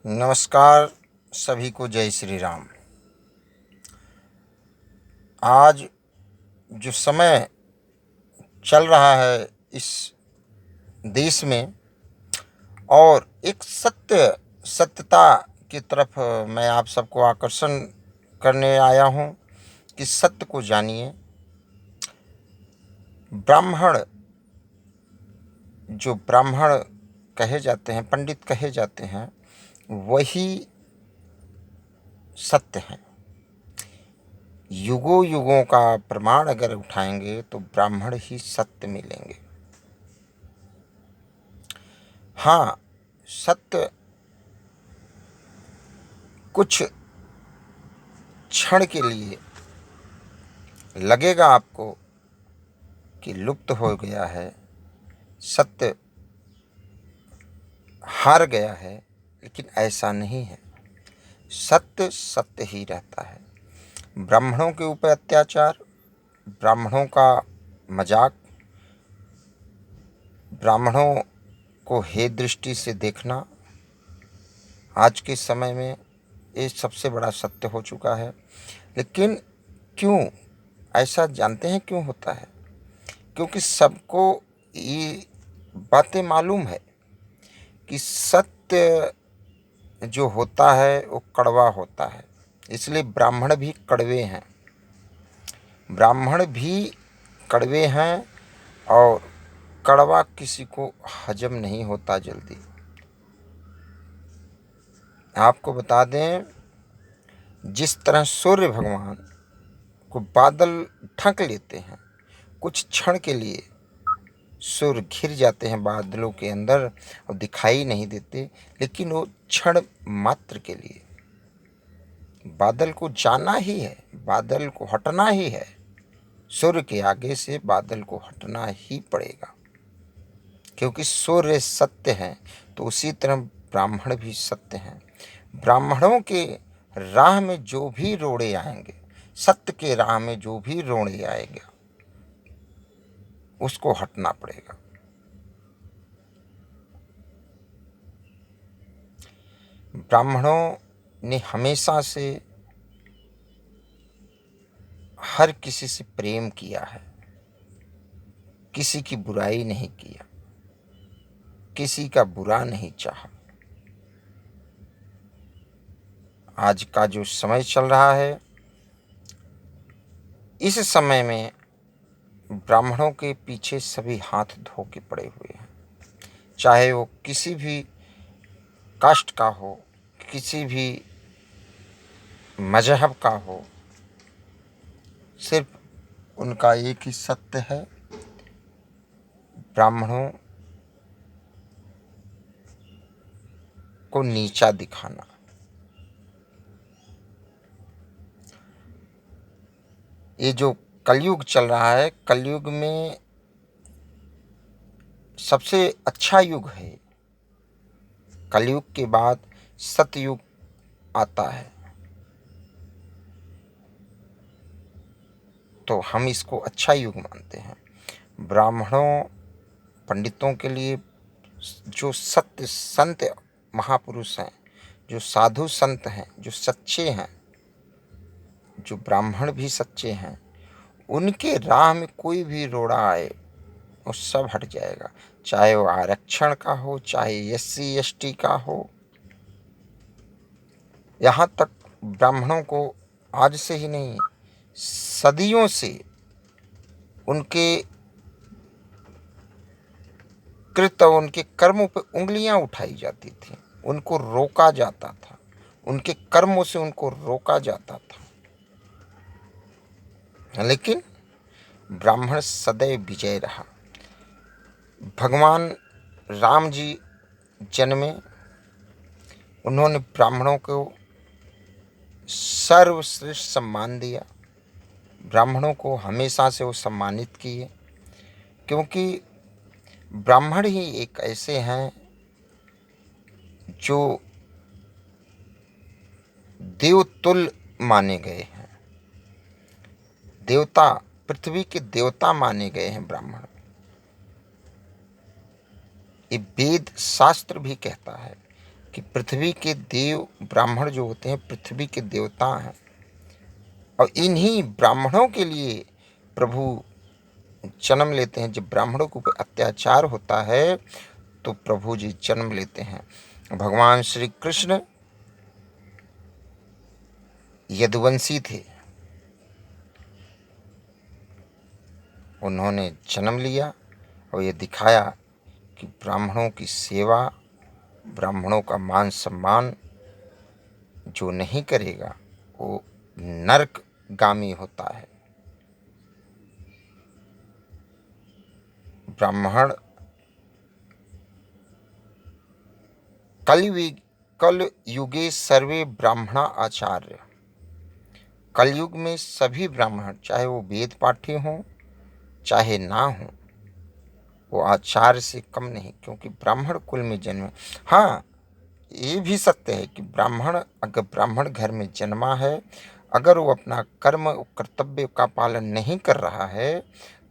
नमस्कार। सभी को जय श्री राम। आज जो समय चल रहा है इस देश में, और एक सत्यता की तरफ मैं आप सबको आकर्षण करने आया हूँ कि सत्य को जानिए। ब्राह्मण कहे जाते हैं, पंडित कहे जाते हैं, वही सत्य हैं। युगों युगों का प्रमाण अगर उठाएंगे तो ब्राह्मण ही सत्य मिलेंगे। हाँ, सत्य कुछ क्षण के लिए लगेगा आपको कि लुप्त हो गया है, सत्य हार गया है, लेकिन ऐसा नहीं है। सत्य सत्य ही रहता है। ब्राह्मणों के ऊपर अत्याचार, ब्राह्मणों का मजाक, ब्राह्मणों को हे दृष्टि से देखना आज के समय में ये सबसे बड़ा सत्य हो चुका है। लेकिन क्यों ऐसा जानते हैं क्यों होता है? क्योंकि सबको ये बातें मालूम है कि सत्य जो होता है वो कड़वा होता है। इसलिए ब्राह्मण भी कड़वे हैं, ब्राह्मण भी कड़वे हैं, और कड़वा किसी को हजम नहीं होता जल्दी। आपको बता दें, जिस तरह सूर्य भगवान को बादल ढक लेते हैं, कुछ क्षण के लिए सूर्य घिर जाते हैं बादलों के अंदर और दिखाई नहीं देते, लेकिन वो क्षण मात्र के लिए। बादल को जाना ही है, बादल को हटना ही है, सूर्य के आगे से बादल को हटना ही पड़ेगा, क्योंकि सूर्य सत्य है। तो उसी तरह ब्राह्मण भी सत्य हैं। ब्राह्मणों के राह में जो भी रोड़े आएंगे, सत्य के राह में जो भी रोड़े आएगा, उसको हटना पड़ेगा। ब्राह्मणों ने हमेशा से हर किसी से प्रेम किया है, किसी की बुराई नहीं किया, किसी का बुरा नहीं चाहा। आज का जो समय चल रहा है, इस समय में ब्राह्मणों के पीछे सभी हाथ धो के पड़े हुए हैं। चाहे वो किसी भी कास्ट का हो, किसी भी मजहब का हो, सिर्फ उनका एक ही सत्य है, ब्राह्मणों को नीचा दिखाना। ये जो कलयुग चल रहा है, कलयुग में सबसे अच्छा युग है। कलयुग के बाद सतयुग आता है, तो हम इसको अच्छा युग मानते हैं। ब्राह्मणों, पंडितों के लिए जो सत्य संत महापुरुष हैं, जो साधु संत हैं, जो सच्चे हैं, जो ब्राह्मण भी सच्चे हैं, उनके राह में कोई भी रोड़ा आए वो सब हट जाएगा। चाहे वो आरक्षण का हो, चाहे SC ST का हो। यहाँ तक ब्राह्मणों को आज से ही नहीं, सदियों से उनके कृत, उनके कर्मों पर उंगलियां उठाई जाती थी, उनको रोका जाता था, उनके कर्मों से उनको रोका जाता था। लेकिन ब्राह्मण सदैव विजय रहा। भगवान राम जी जन्मे, उन्होंने ब्राह्मणों को सर्वश्रेष्ठ सम्मान दिया। ब्राह्मणों को हमेशा से वो सम्मानित किए, क्योंकि ब्राह्मण ही एक ऐसे हैं जो देवतुल्य माने गए हैं। देवता, पृथ्वी के देवता माने गए हैं ब्राह्मण। ये वेद शास्त्र भी कहता है, कि पृथ्वी के देव ब्राह्मण जो होते हैं पृथ्वी के देवता हैं, और इन्हीं ब्राह्मणों के लिए प्रभु जन्म लेते हैं। जब ब्राह्मणों के ऊपर अत्याचार होता है तो प्रभु जी जन्म लेते हैं। भगवान श्री कृष्ण यदुवंशी थे, उन्होंने जन्म लिया और ये दिखाया कि ब्राह्मणों की सेवा, ब्राह्मणों का मान सम्मान जो नहीं करेगा वो नरकगामी होता है। ब्राह्मण कल युगे सर्वे ब्राह्मणा आचार्य। कलयुग में सभी ब्राह्मण, चाहे वो वेद पाठी हों चाहे ना हों, वो आचार्य से कम नहीं, क्योंकि ब्राह्मण कुल में जन्म। हाँ, ये भी सत्य है कि अगर ब्राह्मण घर में जन्मा है, अगर वो अपना कर्म कर्तव्य का पालन नहीं कर रहा है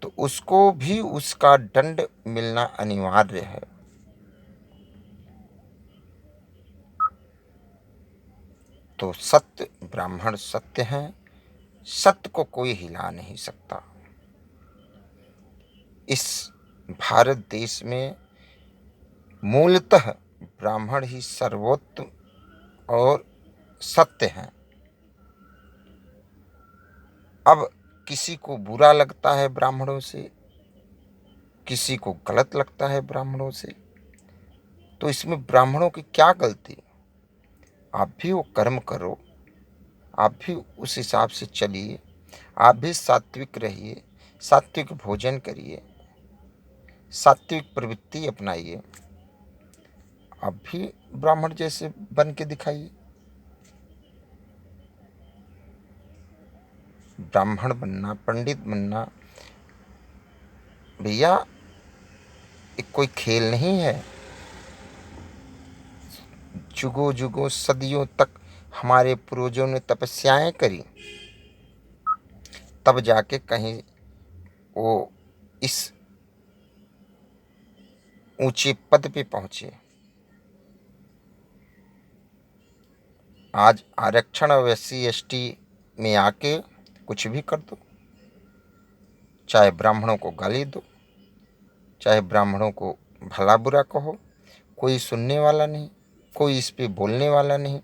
तो उसको भी उसका दंड मिलना अनिवार्य है। तो सत्य, ब्राह्मण सत्य हैं, सत्य को कोई हिला नहीं सकता। इस भारत देश में मूलतः ब्राह्मण ही सर्वोत्तम और सत्य हैं। अब किसी को बुरा लगता है ब्राह्मणों से, किसी को गलत लगता है ब्राह्मणों से, तो इसमें ब्राह्मणों की क्या गलती? आप भी वो कर्म करो, आप भी उस हिसाब से चलिए, आप भी सात्विक रहिए, सात्विक भोजन करिए, सात्विक प्रवृत्ति अपनाइए, आप भी ब्राह्मण जैसे बन के दिखाइए। ब्राह्मण बनना, पंडित बनना भैया एक कोई खेल नहीं है। जुगों जुगों सदियों तक हमारे पूर्वजों ने तपस्याएं करी, तब जाके कहीं वो इस ऊंचे पद पे पहुंचे। आज आरक्षण और SC ST में आके कुछ भी कर दो, चाहे ब्राह्मणों को गाली दो, चाहे ब्राह्मणों को भला बुरा कहो, कोई सुनने वाला नहीं, कोई इस पे बोलने वाला नहीं।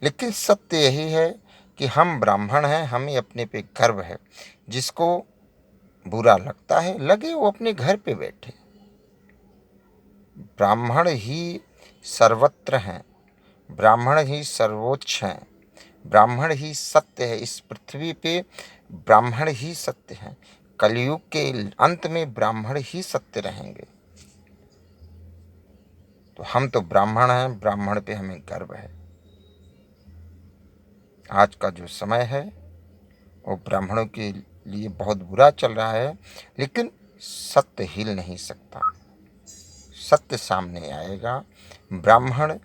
लेकिन सत्य यही है कि हम ब्राह्मण हैं, हमें अपने पे गर्व है। जिसको बुरा लगता है लगे, वो अपने घर पे बैठे। ब्राह्मण ही सर्वत्र हैं, ब्राह्मण ही सर्वोच्च हैं, ब्राह्मण ही सत्य है। इस पृथ्वी पे ब्राह्मण ही सत्य हैं। कलयुग के अंत में ब्राह्मण ही सत्य रहेंगे। तो हम तो ब्राह्मण हैं, ब्राह्मण पे हमें गर्व है। आज का जो समय है वो ब्राह्मणों के लिए बहुत बुरा चल रहा है, लेकिन सत्य हिल नहीं सकता। सत्य सामने आएगा। ब्राह्मण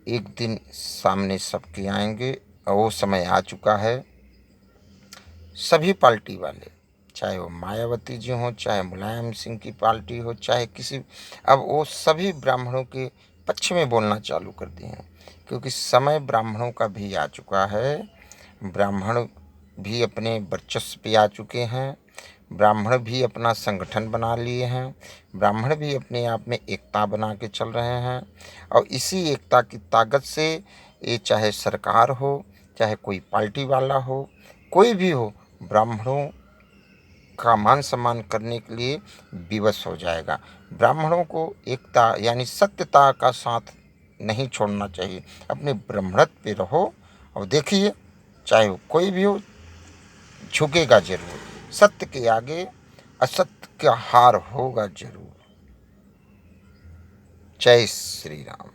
एक दिन सामने सबके आएंगे, और वो समय आ चुका है। सभी पार्टी वाले, चाहे वो मायावती जी हों, चाहे मुलायम सिंह की पार्टी हो, चाहे किसी, अब वो सभी ब्राह्मणों के पक्ष में बोलना चालू कर दिए हैं, क्योंकि समय ब्राह्मणों का भी आ चुका है। ब्राह्मण भी अपने वर्चस्व पे आ चुके हैं, ब्राह्मण भी अपना संगठन बना लिए हैं, ब्राह्मण भी अपने आप में एकता बना के चल रहे हैं। और इसी एकता की ताकत से ये चाहे सरकार हो, चाहे कोई पार्टी वाला हो, कोई भी हो, ब्राह्मणों का मान सम्मान करने के लिए विवश हो जाएगा। ब्राह्मणों को एकता यानी सत्यता का साथ नहीं छोड़ना चाहिए। अपने ब्राह्मणत्व पे रहो, और देखिए चाहे वो कोई भी हो, झुकेगा जरूर। सत्य के आगे असत्य का हार होगा जरूर। जय श्री राम।